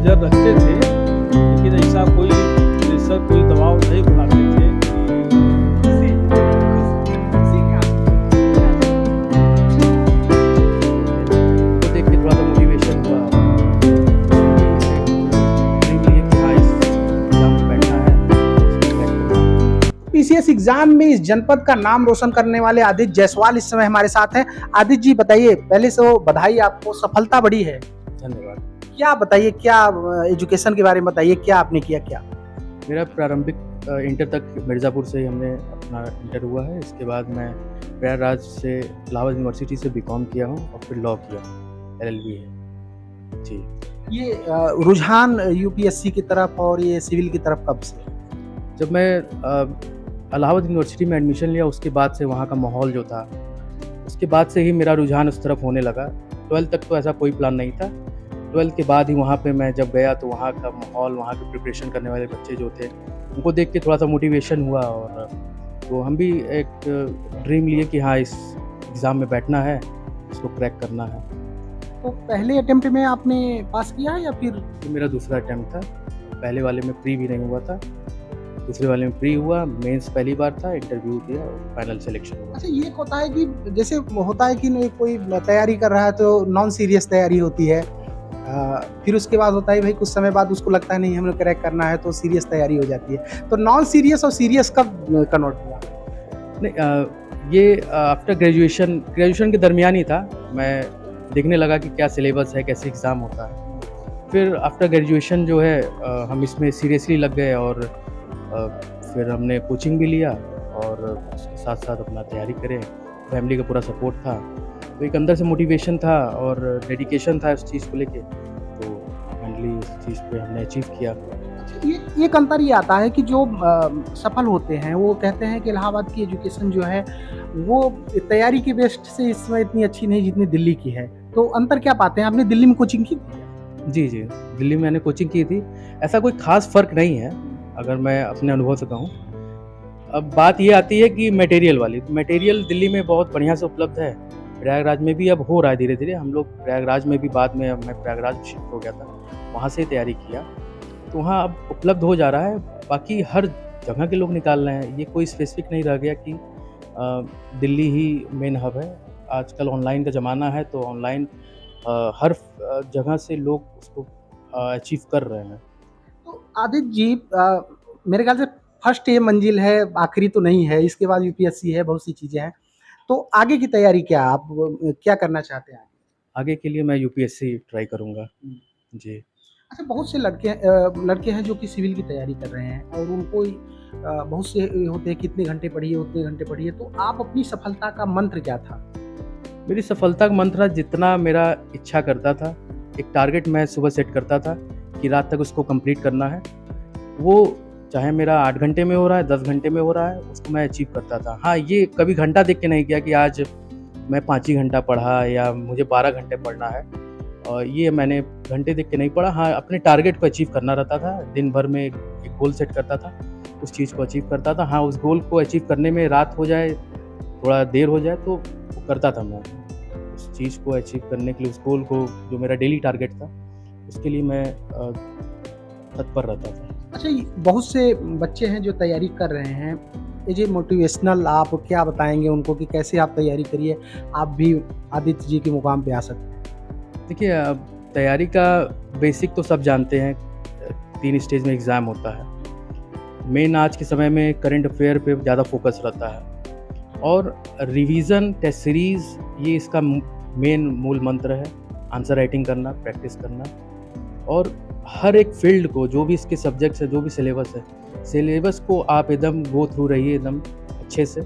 नज़र रखते थे, लेकिन ऐसा कोई प्रेशर, कोई दबाव नहीं बनाते थे को देख के थोड़ा-सा मोटिवेशन हुआ कि हाँ, इस एग्ज़ाम में बैठना है, इसमें क्रैक करना है। पीसीएस एग्जाम में इस जनपद का नाम रोशन करने वाले आदित्य जायसवाल इस समय हमारे साथ हैं। आदित्य जी बताइए, पहले से वो बधाई, आपको सफलता बड़ी है। धन्यवाद। क्या बताइए, क्या एजुकेशन के बारे में बताइए, क्या आपने किया क्या? मेरा प्रारंभिक इंटर तक मिर्ज़ापुर से ही हमने अपना इंटर हुआ है। इसके बाद मैं प्रयागराज से इलाहाबाद यूनिवर्सिटी से बीकॉम किया हूँ और फिर लॉ किया, एलएलबी है। जी। ये रुझान यूपीएससी की तरफ और ये सिविल की तरफ कब से? जब मैं इलाहाबाद यूनिवर्सिटी में एडमिशन लिया, उसके बाद से वहाँ का माहौल जो था, उसके बाद से ही मेरा रुझान उस तरफ होने लगा। 12th तक तो ऐसा कोई प्लान नहीं था। 12th के बाद ही वहाँ पे मैं जब गया तो वहाँ का माहौल, वहाँ के प्रिपरेशन करने वाले बच्चे जो थे, उनको देख के थोड़ा-सा मोटिवेशन हुआ और तो हम भी एक ड्रीम लिए कि हाँ, इस एग्ज़ाम में बैठना है, इसको क्रैक करना है। तो पहले अटेम्प्ट में आपने पास किया या फिर? ये मेरा दूसरा अटेम्प्ट था। पहले वाले में प्री भी नहीं हुआ था, दूसरे वाले में प्री हुआ, मेंस पहली बार था, इंटरव्यू दिया और फाइनल सिलेक्शन हुआ। अच्छा, ये होता है कि जैसे होता है कि नहीं, कोई तैयारी कर रहा है तो नॉन सीरियस तैयारी होती है, फिर उसके बाद होता है भाई कुछ समय बाद उसको लगता है नहीं हमें क्रैक करना है तो सीरियस तैयारी हो जाती है। तो नॉन सीरियस और सीरियस कब कन्वर्ट हुआ? नहीं, ये आफ्टर ग्रेजुएशन के दरमियान ही था। मैं देखने लगा कि क्या सिलेबस है, कैसे एग्ज़ाम होता है। फिर आफ्टर ग्रेजुएशन जो है हम इसमें सीरियसली लग गए और फिर हमने कोचिंग भी लिया और उसके साथ-साथ अपना तैयारी करें। फैमिली का पूरा सपोर्ट था, तो एक अंदर से मोटिवेशन था और डेडिकेशन था इस चीज़ को लेके, तो फाइनली इस चीज़ पे हमने अचीव किया। ये एक अंतर ये आता है कि जो सफल होते हैं वो कहते हैं कि इलाहाबाद की एजुकेशन जो है वो तैयारी के बेस्ट से इस समय इतनी अच्छी नहीं जितनी दिल्ली की है। तो अंतर क्या पाते हैं? आपने दिल्ली में कोचिंग की? जी, जी। दिल्ली में मैंने कोचिंग की थी। ऐसा कोई ख़ास फ़र्क नहीं है, अगर मैं अपने अनुभव से कहूँ। अब बात ये आती है कि मटेरियल वाली, तो मटेरियल दिल्ली में बहुत बढ़िया से उपलब्ध है। प्रयागराज में भी अब हो रहा है धीरे-धीरे। हम लोग प्रयागराज में भी बाद में मैं प्रयागराज शिफ्ट हो गया था, वहाँ से तैयारी किया। तो वहाँ अब उपलब्ध हो जा रहा है, बाकी हर जगह के लोग निकाल रहे हैं। ये कोई स्पेसिफ़िक नहीं रह गया कि दिल्ली ही मेन हब है। आजकल ऑनलाइन का ज़माना है, तो ऑनलाइन हर जगह से लोग उसको अचीव कर रहे हैं। तो आदित्य जी, मेरे ख्याल से फर्स्ट ये मंजिल है, आखिरी तो नहीं है। इसके बाद यूपीएससी है, बहुत सी चीज़ें हैं। तो आगे की तैयारी क्या, आप क्या करना चाहते हैं? आगे के लिए मैं यूपीएससी ट्राई करूँगा। जी। अच्छा, बहुत से लड़के हैं जो कि सिविल की तैयारी कर रहे हैं और उनको बहुत से होते हैं कि इतने घंटे पढ़िए, उतने घंटे पढ़िए। तो आप अपनी सफलता का मंत्र क्या था? मेरी सफलता का मंत्र जितना मेरा इच्छा करता था, एक टारगेट मैं सुबह सेट करता था कि रात तक उसको कंप्लीट करना है। वो चाहे मेरा 8 घंटे में हो रहा है, 10 घंटे में हो रहा है, उसको मैं अचीव करता था। हाँ, ये कभी घंटा देख के नहीं किया कि आज मैं 5 ही घंटा पढ़ा या मुझे 12 घंटे पढ़ना है। और ये मैंने घंटे देख के नहीं पढ़ा। हाँ, अपने टारगेट को अचीव करना रहता था। दिन भर में एक गोल सेट करता था, उस चीज़ को अचीव करता था। हाँ, उस गोल को अचीव करने में रात हो जाए, थोड़ा देर हो जाए, तो वो करता था मैं। उस चीज़ को अचीव करने के लिए, उस गोल को, जो मेरा डेली टारगेट था, उसके लिए मैं तत्पर रहता था। अच्छा, बहुत से बच्चे हैं जो तैयारी कर रहे हैं। ये जो मोटिवेशनल आप क्या बताएँगे उनको कि कैसे आप तैयारी करिए, आप भी आदित्य जी के मुकाम पे आ सकते हैं? देखिए, तैयारी का बेसिक तो सब जानते हैं। 3 स्टेज में एग्ज़ाम होता है। मेन आज के समय में करंट अफेयर पे ज़्यादा फोकस रहता है और रिवीजन, टेस्ट सीरीज़, ये इसका मेन मूल मंत्र है। आंसर राइटिंग करना, प्रैक्टिस करना और हर एक फ़ील्ड को, जो भी इसके सब्जेक्ट्स हैं, जो भी सिलेबस है, सिलेबस को आप एकदम गो थ्रू रहिए एकदम अच्छे से,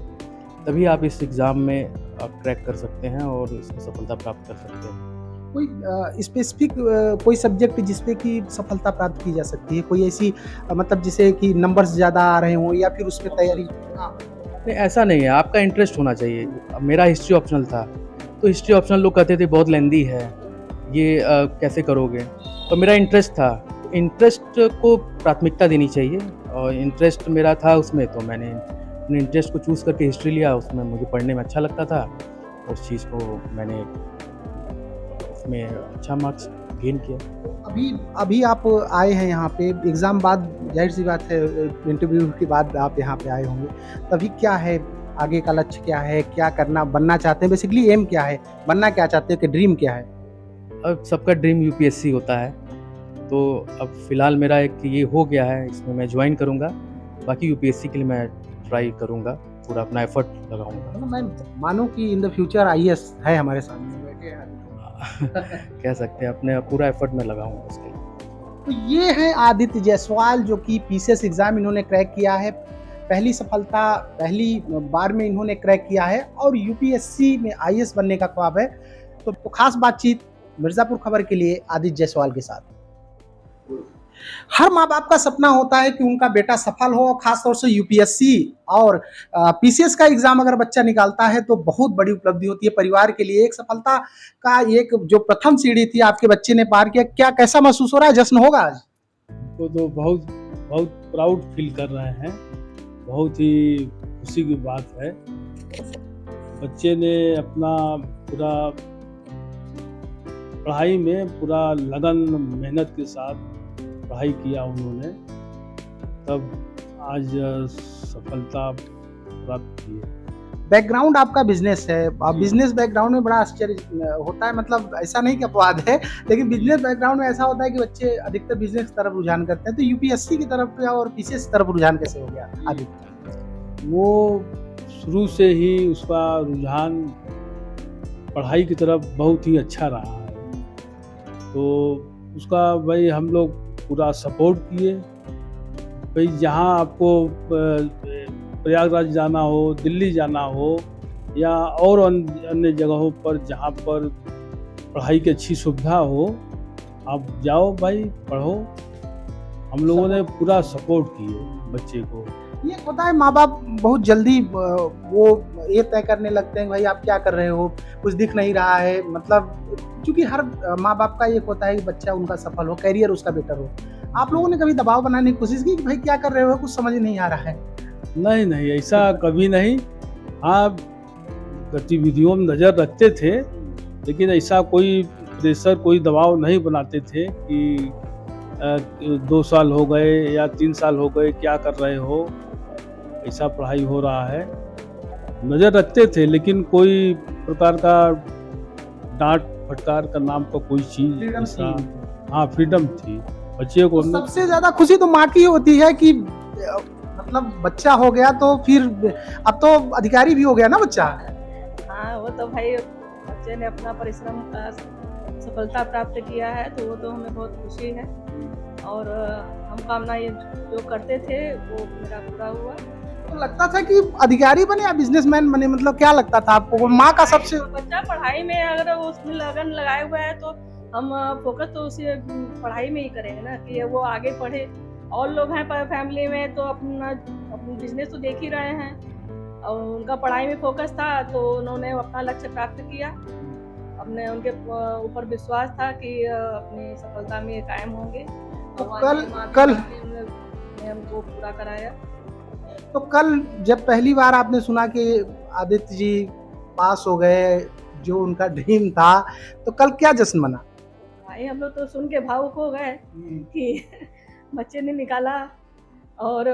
तभी आप इस एग्ज़ाम में क्रैक कर सकते हैं और इसमें सफलता प्राप्त कर सकते हैं। कोई स्पेसिफिक कोई सब्जेक्ट जिस पे कि सफलता प्राप्त की जा सकती है? कोई ऐसी मतलब जिसे कि नंबर्स ज़्यादा आ रहे हों या फिर उसमें तैयारी? हाँ। नहीं, ऐसा नहीं है, आपका इंटरेस्ट होना चाहिए। अब मेरा हिस्ट्री ऑप्शनल था, तो हिस्ट्री ऑप्शनल लोग कहते थे बहुत लेंदी है, ये कैसे करोगे? तो मेरा इंटरेस्ट था, इंटरेस्ट को प्राथमिकता देनी चाहिए और इंटरेस्ट मेरा था उसमें, तो मैंने अपने इंटरेस्ट को चूज़ करके हिस्ट्री लिया। उसमें मुझे पढ़ने में अच्छा लगता था, उस चीज़ को मैंने उसमें अच्छा मार्क्स गेन किया। अभी अभी आप आए हैं यहाँ पे एग्ज़ाम बाद, ज़ाहिर-सी बात है इंटरव्यू के बाद आप यहाँ पे आए होंगे। तो अभी क्या है, आगे का लक्ष्य क्या है? क्या करना बनना चाहते हैं? बेसिकली एम क्या है? बनना क्या चाहते हैं कि ड्रीम क्या है? अब सबका ड्रीम यूपीएससी होता है, तो अब फ़िलहाल मेरा एक ये हो गया है, इसमें मैं जॉइन करूँगा। बाकी यूपीएससी के लिए मैं ट्राई करूँगा, पूरा अपना एफ़र्ट लगाऊँगा। मतलब मैं मानूँ कि इन द फ्यूचर आईएएस है हमारे सामने बैठे हैं। कह सकते हैं अपने पूरा एफ़र्ट मैं लगाऊँगा उसके लिए। तो ये है आदित्य जायसवाल, जो कि पीसीएस एग्ज़ाम इन्होंने क्रैक किया है। पहली सफलता पहली बार में इन्होंने क्रैक किया है और यूपीएससी में आईएएस बनने का ख्वाब है। तो खास बातचीत मिर्ज़ापुर खबर के लिए आदित्य जायसवाल के साथ। हर माँ-बाप का सपना होता है कि उनका बेटा सफल हो, और खास तौर से यूपीएससी और पीसीएस का एग्ज़ाम अगर बच्चा निकालता है तो बहुत बड़ी उपलब्धि होती है परिवार के लिए। एक सफलता का एक जो प्रथम सीढ़ी थी आपके बच्चे ने पार किया, क्या कैसा महसूस हो रहा है? जश्न होगा आज? को तो बहुत बहुत प्राउड फील कर रहे हैं, बहुत ही खुशी की बात है। बच्चे ने अपना पूरा पढ़ाई में पूरा लगन मेहनत के साथ पढ़ाई किया उन्होंने, तब आज सफलता प्राप्त की है। बैकग्राउंड आपका बिजनेस है, बिजनेस बैकग्राउंड में बड़ा आश्चर्य होता है, मतलब ऐसा नहीं कि अपवाद है, लेकिन बिजनेस बैकग्राउंड में ऐसा होता है कि बच्चे अधिकतर बिजनेस की तरफ रुझान करते हैं। तो यूपीएससी की तरफ और पीसीएस की तरफ रुझान कैसे हो गया आदित्य? वो शुरू से ही उसका रुझान पढ़ाई की तरफ बहुत ही अच्छा रहा है, तो उसका भाई हम लोग पूरा सपोर्ट किए। भाई जहाँ आपको प्रयागराज जाना हो, दिल्ली जाना हो या और अन्य जगहों पर जहाँ पर पढ़ाई की अच्छी सुविधा हो, आप जाओ भाई पढ़ो। हम लोगों ने पूरा सपोर्ट किए बच्चे को। ये होता है माँ बाप बहुत जल्दी वो ये तय करने लगते हैं भाई आप क्या कर रहे हो, कुछ दिख नहीं रहा है, मतलब क्योंकि हर माँ बाप का एक होता है कि बच्चा उनका सफल हो, करियर उसका बेटर हो। आप लोगों ने कभी दबाव बनाने की कोशिश की कि भाई क्या कर रहे हो, कुछ समझ नहीं आ रहा है? नहीं नहीं, ऐसा कभी नहीं। हाँ, गतिविधियों में नज़र रखते थे, लेकिन ऐसा कोई प्रेशर, कोई दबाव नहीं बनाते थे कि 2 साल हो गए या 3 साल हो गए, क्या कर रहे हो, ऐसा पढ़ाई हो रहा है। नज़र रखते थे, लेकिन कोई प्रकार का डांट फटकार का नाम का कोई चीज़ फ्रीडम ऐसा। थी। हाँ, फ्रीडम थी बच्चे को। तो सबसे ज्यादा खुशी तो माँ की होती है कि मतलब बच्चा हो गया, तो फिर अब तो अधिकारी भी हो गया ना बच्चा। हाँ, वो तो भाई बच्चे ने अपना परिश्रम का सफलता प्राप्त किया है, तो वो तो हमें बहुत खुशी है। और हम कामना ये जो करते थे वो मेरा पूरा हुआ। तो लगता था कि अधिकारी बने या बिजनेसमैन बने, मतलब क्या लगता था आपको? माँ का सबसे बच्चा पढ़ाई में अगर उसमें लगन लगाए हुआ है तो हम फोकस तो उसी पढ़ाई में ही करेंगे ना, कि वो आगे पढ़े। और लोग हैं फैमिली में तो अपना बिजनेस तो देख ही रहे हैं, और उनका पढ़ाई में फोकस था तो उन्होंने अपना लक्ष्य प्राप्त किया। अपने उनके ऊपर विश्वास था कि अपनी सफलता में कायम होंगे। तो भगवान कल ने हमको पूरा कराया। तो कल जब पहली बार आपने सुना कि आदित्य जी पास हो गए, जो उनका ड्रीम था, तो कल क्या जश्न मना? भाई हम लोग तो सुन के भावुक हो गए कि बच्चे ने निकाला, और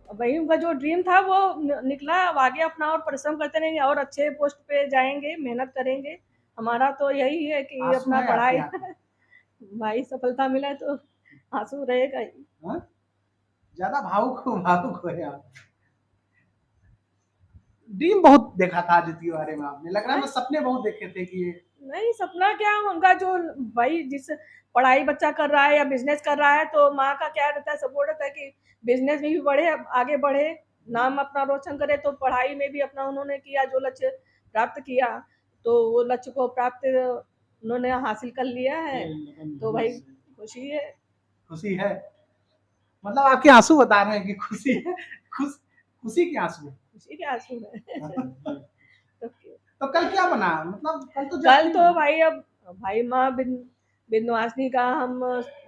वही उनका जो ड्रीम था वो निकला। अब आगे अपना और परिश्रम करते रहेंगे और अच्छे पोस्ट पे जाएंगे, मेहनत करेंगे। हमारा तो यही है कि आंसू अपना है पढ़ाई आपके आंखें? भाई सफलता मिला तो आंसू रहेगा ही। हाँ? ज्यादा भावुक हो आप। ड्रीम बहुत देखा था आदित्य के बारे में आपने, लग रहा है सपने बहुत देखे थे कि ये नहीं, सपना क्या, उनका जो भाई जिस पढ़ाई बच्चा कर रहा है या बिजनेस कर रहा है, तो माँ का क्या रहता है, सपोर्ट रहता है कि बिजनेस में भी बढ़े, आगे बढ़े, नाम अपना रोशन करे। तो पढ़ाई में भी अपना उन्होंने किया, जो लक्ष्य प्राप्त किया, तो वो लक्ष्य को प्राप्त उन्होंने हासिल कर लिया है। तो भाई खुशी है। खुशी है, मतलब आपके आंसू बता रहे हैं कि खुशी है। खुशी के आंसू। खुशी के आंसू है। तो कल क्या बना, मतलब कल तो कल तो भाई अब भाई माँ विंध्यवासिनी का हम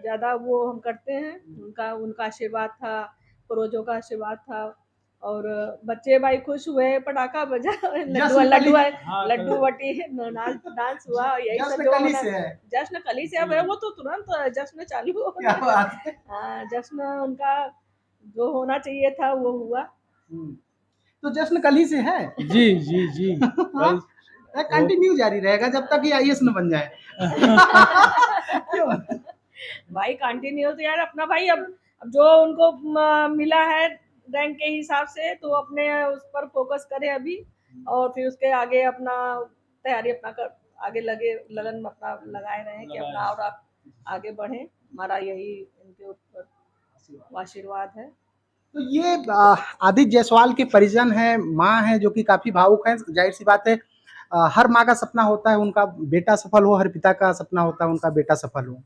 ज़्यादा वो हम करते हैं, उनका आशीर्वाद था, पूर्वजों का आशीर्वाद था। और बच्चे भाई खुश हुए, पटाखा बजा, जश्न लड्डू हाँ, लड्डू बटी, डांस हुआ, यही सब जश्न जो कल ही होना। से है। जश्न कल ही से अब है, वो तो तुरंत जश्न चालू हो क्या गया। बात है। हाँ, जश्न उनका जो होना चाहिए था वो हुआ। तो जश्न कल ही से है। जी जी जी हाँ, भाई कंटिन्यू जारी रहेगा जब तक ये आईएएस न बन जाए। क्यों? भाई कंटिन्यू तो यार अपना भाई, अब जो उनको मिला है रैंक के हिसाब से, तो अपने उस पर फोकस करें अभी, और फिर उसके आगे अपना तैयारी अपना कर आगे लगन अपना लगाए रहें कि अपना और आप आगे बढ़ें। हमारा यही इनके ऊपर आशीर्वाद है। तो ये आदित्य जायसवाल के परिजन हैं, माँ हैं जो कि काफी भावुक हैं। जाहिर सी बात है, हर माँ का सपना होता है उनका बेटा सफल हो, हर पिता का सपना होता है उनका बेटा सफल हो।